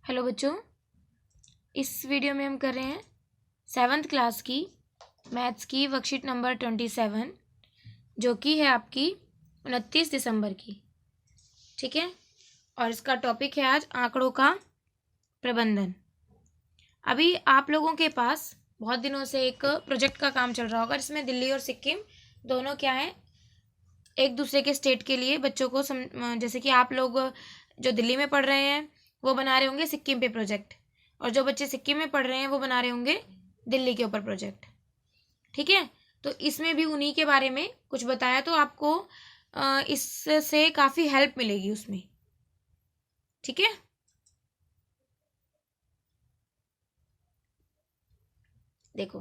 Hello बच्चों, इस video में हम कर रहे हैं 7th क्लास की मैथ्स की वर्कशीट नंबर 27, जो कि है आपकी 29 दिसंबर की। ठीक है, और इसका टॉपिक है आज आंकड़ों का प्रबंधन। अभी आप लोगों के पास बहुत दिनों से एक प्रोजेक्ट का काम चल रहा होगा, जिसमें दिल्ली और सिक्किम दोनों क्या है, एक दूसरे के स्टेट के लिए बच्चों को जैसे कि आप लोग जो दिल्ली में पढ़ रहे हैं वो बना रहे होंगे सिक्किम पे प्रोजेक्ट, और जो बच्चे सिक्किम में पढ़ रहे हैं वो बना रहे होंगे दिल्ली के ऊपर प्रोजेक्ट। ठीक है, तो इसमें भी उन्हीं के बारे में कुछ बताया, तो आपको इससे काफ़ी हेल्प मिलेगी उसमें। ठीक है, देखो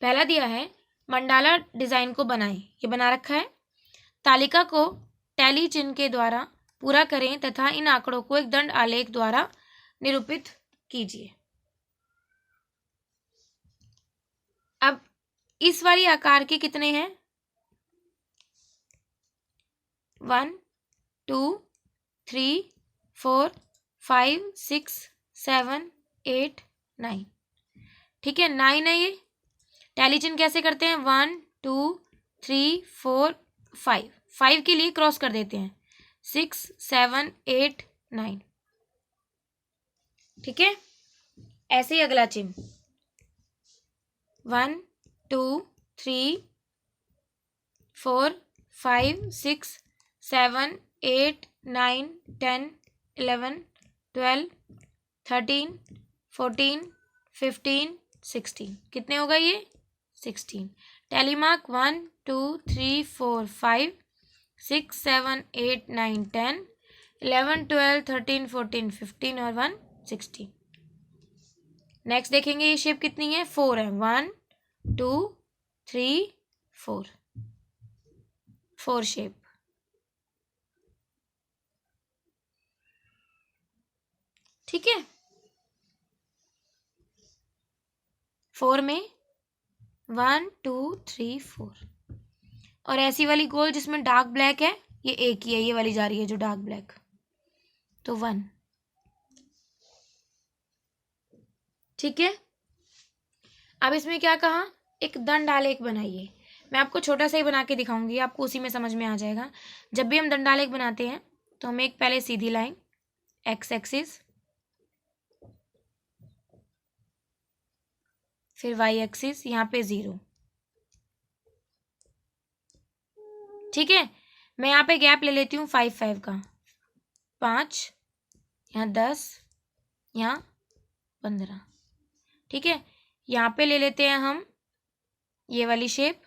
पहला दिया है मंडाला डिजाइन को बनाएं, ये बना रखा है। तालिका को टैली चिन्ह के द्वारा पूरा करें तथा इन आंकड़ों को एक दंड आलेख द्वारा निरूपित कीजिए। अब इस वाली आकार के कितने हैं? 1 2 3 4 5 6 7 8 9। ठीक है, 9 है ये। टैली चिन्ह कैसे करते हैं? 1 2 3 4 5, 5 के लिए क्रॉस कर देते हैं। 6 7 8 9। ठीक है, ऐसे ही अगला चिन्ह 1 2 3 4 5 6 7 8 9 10 11 12 13 14 15 16। कितने हो गए ये? 16। टैली मार्क 1 2 3 4 5 6 7 8 9 10 11 12 13 14 15 और 1 16। नेक्स्ट देखेंगे ये शेप कितनी है? 4 है। 1 2 3 4, 4 शेप। ठीक है, 4 में 1 2 3 4, और ऐसी वाली गोल जिसमें डार्क ब्लैक है, ये एक ही है, ये वाली जा रही है जो डार्क ब्लैक, तो 1। ठीक है, अब इसमें क्या कहा? एक दंड आलेख बनाइए। मैं आपको छोटा सा ही बना के दिखाऊंगी, आपको उसी में समझ में आ जाएगा। जब भी हम दंड आलेख बनाते हैं तो हमें एक पहले सीधी लाइन, एक्स एक्सिस, फिर वाई एक्सिस, यहाँ पे 0। ठीक है, मैं यहाँ पे गैप ले लेती हूँ 5 5 का, 5, यहाँ 10, यहाँ 15। ठीक है, यहाँ पे ले लेते हैं हम ये वाली शेप।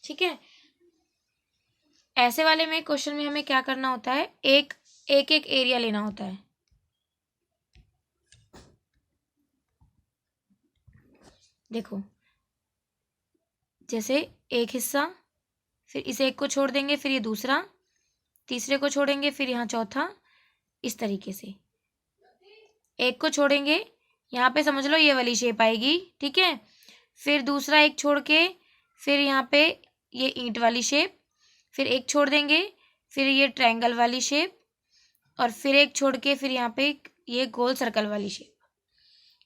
ठीक है, ऐसे वाले में क्वेश्चन में हमें क्या करना होता है? एक एक एक एरिया लेना होता है। देखो, जैसे एक हिस्सा, फिर इस एक को छोड़ देंगे, फिर ये दूसरा, तीसरे को छोड़ेंगे, फिर यहाँ चौथा, इस तरीके से एक को छोड़ेंगे, यहाँ पे समझ लो ये वाली शेप आएगी। ठीक है, फिर दूसरा एक छोड़ के, फिर यहाँ पे ये ईंट वाली शेप, फिर एक छोड़ देंगे, फिर ये ट्रायंगल वाली शेप, और फिर एक छोड़ के फिर यहाँ पे ये गोल सर्कल वाली शेप।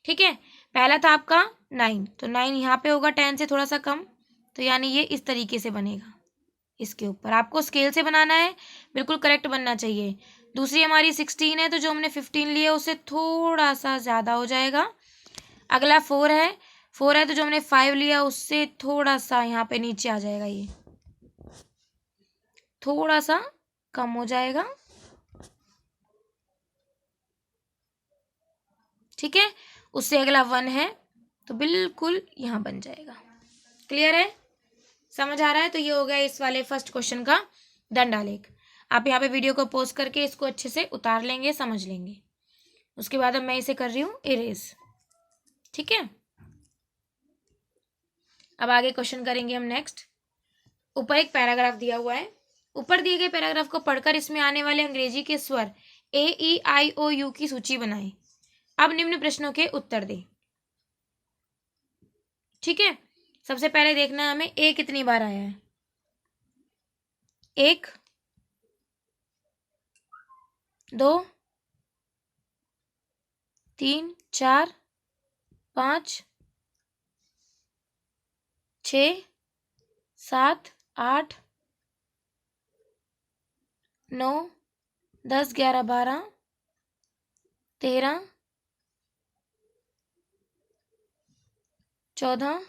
ठीक है, पहला था आपका 9, तो 9 यहाँ पे होगा 10 से थोड़ा सा कम, तो यानी ये इस तरीके से बनेगा। इसके ऊपर आपको स्केल से बनाना है, बिल्कुल करेक्ट बनना चाहिए। दूसरी हमारी 16 है, तो जो हमने 15 लिया उससे थोड़ा सा ज़्यादा हो जाएगा। अगला 4 है, 4 है तो जो हमने 5 लिया उससे थोड़ा सा यहाँ पे नीचे आ जाएगा, ये थोड़ा सा कम हो जाएगा। ठीक है, उससे अगला 1 है तो बिल्कुल यहाँ बन जाएगा। क्लियर है? समझ आ रहा है? तो ये हो गया इस वाले फर्स्ट क्वेश्चन का दंड आलेख। आप यहाँ पे वीडियो को पॉज करके इसको अच्छे से उतार लेंगे, समझ लेंगे। उसके बाद अब मैं इसे कर रही हूँ इरेज। ठीक है, अब आगे क्वेश्चन करेंगे हम नेक्स्ट। ऊपर एक पैराग्राफ दिया हुआ है, ऊपर दिए गए पैराग्राफ को पढ़कर इसमें आने वाले अंग्रेजी के स्वर AEIOU की सूची बनाएं। अब निम्न प्रश्नों के उत्तर दें। ठीक है, सबसे पहले देखना है हमें ए कितनी बार आया है। 1, 2, 3, 4, 5, 6, 7, 8, 9, 10, 11, 12, 13, 14,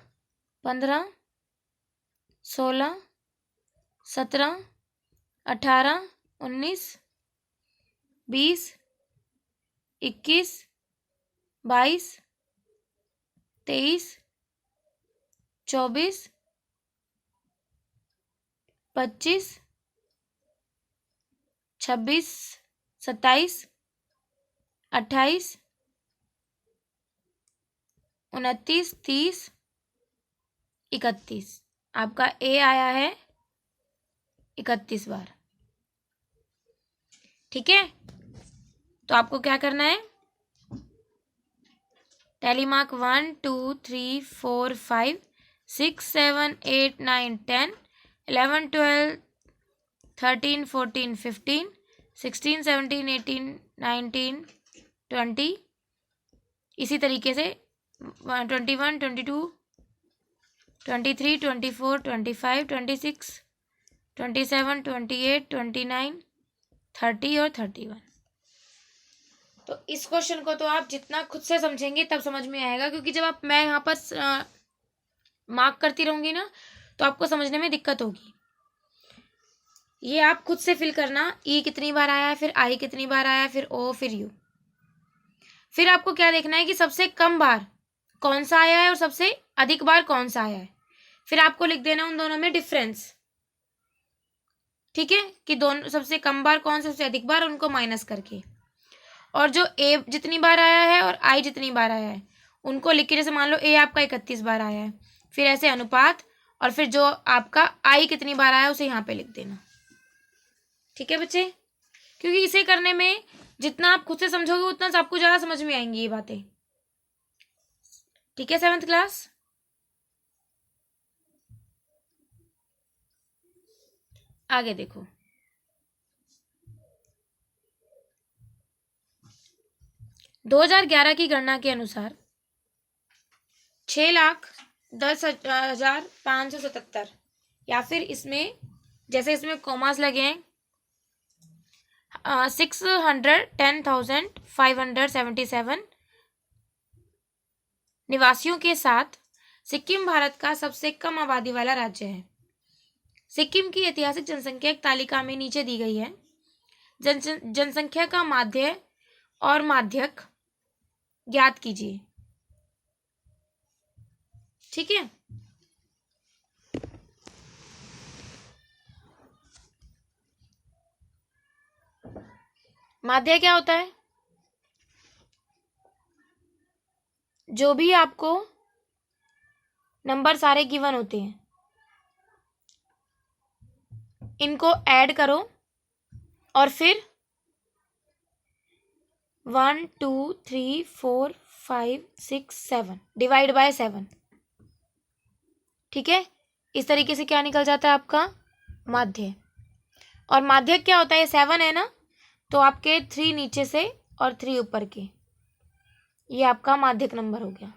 15, 16, 17, 18, 19, 20, 21, 22, 23, 24, 25, 26, 27, 28, 29, 30, 31। आपका ए आया है 31 बार। ठीक है, तो आपको क्या करना है, टैली मार्क 1 2 3 4 5 6 7 8 9 10 11 12 13 14 15 16 17 18 19 20, इसी तरीके से 21 22 23 24 25 26 27 28 29 30 और 31। तो इस क्वेश्चन को तो आप जितना खुद से समझेंगे तब समझ में आएगा, क्योंकि जब आप मैं यहाँ पर मार्क करती रहूंगी ना तो आपको समझने में दिक्कत होगी। ये आप खुद से फिल करना, ई कितनी बार आया है, फिर आई कितनी बार आया है, फिर ओ, फिर यू। फिर आपको क्या देखना है कि सबसे कम बार कौन सा आया है और सबसे अधिक बार कौन सा आया है। फिर आपको लिख देना उन दोनों में डिफरेंस। ठीक है, कि दोनों सबसे कम बार कौन, सबसे अधिक बार, उनको माइनस करके। और जो ए जितनी बार आया है और आई जितनी बार आया है उनको लिख के, जैसे मान लो ए आपका 31 बार आया है, फिर ऐसे अनुपात, और फिर जो आपका आई कितनी बार आया है उसे यहाँ पे लिख देना। ठीक है बच्चे, क्योंकि इसे करने में जितना आप खुद से समझोगे उतना आपको ज़्यादा समझ में आएंगी ये बातें। ठीक है 7th क्लास। आगे देखो, दो 2011 की गणना के अनुसार 6,10,577, या फिर इसमें जैसे इसमें कॉमास लगे हैं 610,577 निवासियों के साथ सिक्किम भारत का सबसे कम आबादी वाला राज्य है। सिक्किम की ऐतिहासिक जनसंख्या एक तालिका में नीचे दी गई है। जनसंख्या का माध्य और माध्यक ज्ञात कीजिए। ठीक है, माध्य क्या होता है, जो भी आपको नंबर सारे गिवन होते हैं इनको ऐड करो और फिर 1 2 3 4 5 6 7 डिवाइड बाय 7। ठीक है, इस तरीके से क्या निकल जाता है आपका माध्य। और माध्यक क्या होता है, 7 है ना, तो आपके 3 नीचे से और 3 ऊपर के, ये आपका माध्यक नंबर हो गया।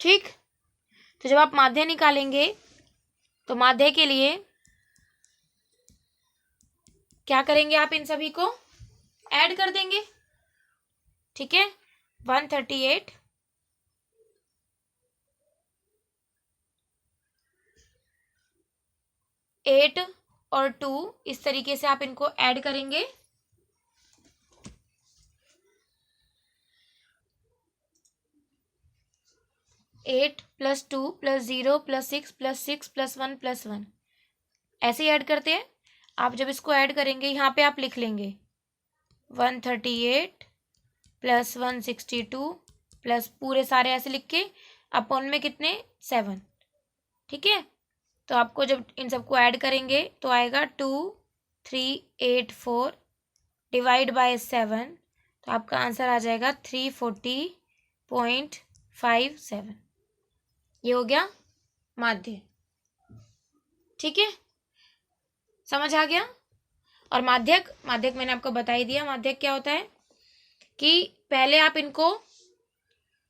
ठीक, तो जब आप माध्य निकालेंगे तो माध्य के लिए क्या करेंगे, आप इन सभी को ऐड कर देंगे। ठीक है, 138 8 और 2, इस तरीके से आप इनको ऐड करेंगे। Eight plus 2 plus 0 plus 6 plus 6 plus 1 plus 1, ऐसे ही ऐड करते हैं। आप जब इसको ऐड करेंगे यहाँ पे आप लिख लेंगे 138 प्लस 162 प्लस पूरे सारे ऐसे लिख के अपॉन में कितने 7। ठीक है, तो आपको जब इन सबको ऐड करेंगे तो आएगा 2384 डिवाइड बाय 7, तो आपका आंसर आ जाएगा 340.57। ये हो गया माध्य। ठीक है, समझ आ गया। और माध्यक, माध्यक मैंने आपको बता ही दिया। माध्यक क्या होता है कि पहले आप इनको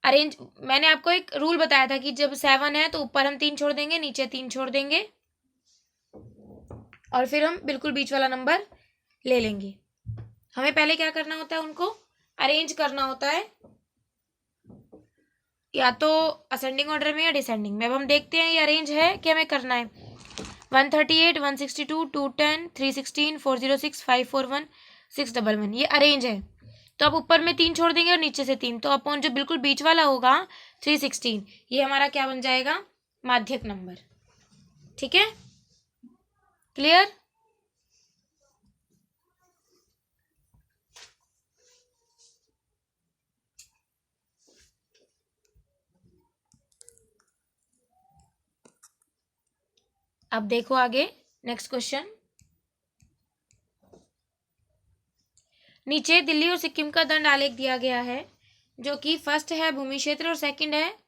अरेंज, मैंने आपको एक रूल बताया था कि जब 7 है तो ऊपर हम 3 छोड़ देंगे, नीचे 3 छोड़ देंगे, और फिर हम बिल्कुल बीच वाला नंबर ले लेंगे। हमें पहले क्या करना होता है, उनको अरेंज करना होता है, या तो असेंडिंग ऑर्डर में या डिसेंडिंग में। अब हम देखते हैं ये अरेंज है कि हमें करना है। 138, 162, 210, 316, 406, 541, 611, ये अरेंज है। तो अब ऊपर में 3 छोड़ देंगे और नीचे से 3, तो अपॉन जो बिल्कुल बीच वाला होगा 316, ये हमारा क्या बन जाएगा, माध्यक नंबर। ठीक है, क्लियर। अब देखो आगे नेक्स्ट क्वेश्चन। नीचे दिल्ली और सिक्किम का दंड आलेख दिया गया है, जो कि फर्स्ट है भूमि क्षेत्र और सेकंड है,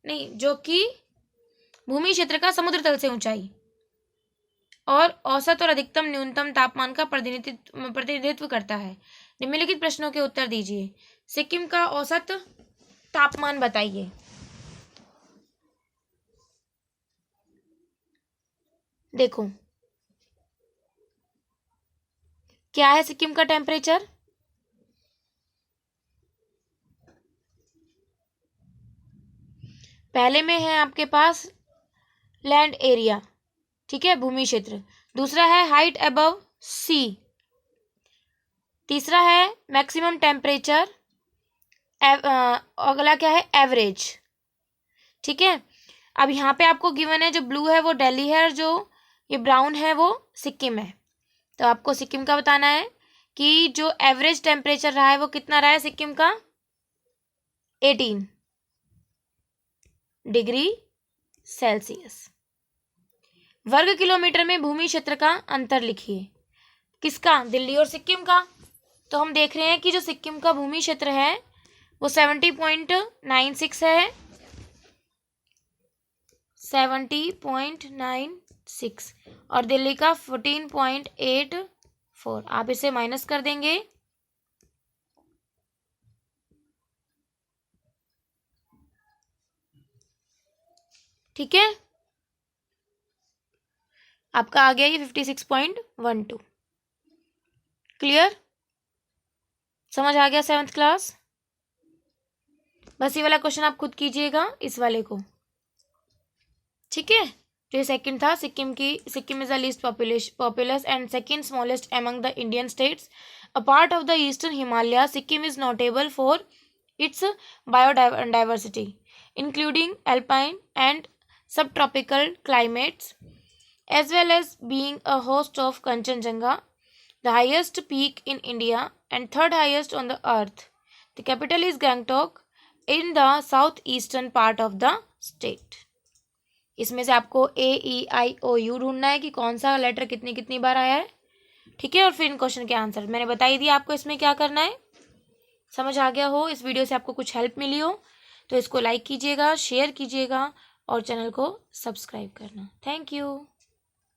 नहीं, जो कि भूमि क्षेत्र का समुद्र तल से ऊंचाई और औसत और अधिकतम न्यूनतम तापमान का प्रतिनिधित्व करता है। निम्नलिखित प्रश्नों के उत्तर दीजिए। सिक्किम का औसत तापमान बताइए। देखो क्या है सिक्किम का टेम्परेचर, पहले में है आपके पास लैंड एरिया, ठीक है, भूमि क्षेत्र। दूसरा है हाइट अबव सी। तीसरा है मैक्सिमम टेम्परेचर। अगला क्या है, एवरेज। ठीक है, अब यहाँ पे आपको गिवन है, जो ब्लू है वो दिल्ली है और जो ये ब्राउन है वो सिक्किम है। तो आपको सिक्किम का बताना है कि जो एवरेज टेम्परेचर रहा है वो कितना रहा है सिक्किम का, 18 डिग्री सेल्सियस। वर्ग किलोमीटर में भूमि क्षेत्र का अंतर लिखिए। किसका, दिल्ली और सिक्किम का। तो हम देख रहे हैं कि जो सिक्किम का भूमि क्षेत्र है वो 70.96 है, 70.96, और दिल्ली का 14.84। आप इसे माइनस कर देंगे, ठीक है, आपका आ गया ये 56.12। क्लियर, समझ आ गया 7th क्लास। बस ये वाला क्वेश्चन आप खुद कीजिएगा, इस वाले को, ठीक है। जो सेकंड था, Sikkim is the least populace and second smallest among the Indian states. A part of the eastern Himalaya, Sikkim is notable for its biodiversity including alpine and subtropical climates, as well as being a host of Kanchenjunga, the highest peak in India and third highest on the earth. The capital is Gangtok in the southeastern part of the state. इसमें से आपको AEIOU ढूंढना है कि कौन सा letter कितनी कितनी बार आया है, ठीक है। और फिर इन क्वेश्चन के आंसर मैंने बता ही दिया आपको इसमें क्या करना है। समझ आ गया हो, इस वीडियो से आपको कुछ हेल्प मिली हो तो इसको लाइक कीजिएगा, शेयर कीजिएगा और चैनल को सब्सक्राइब करना। Thank you.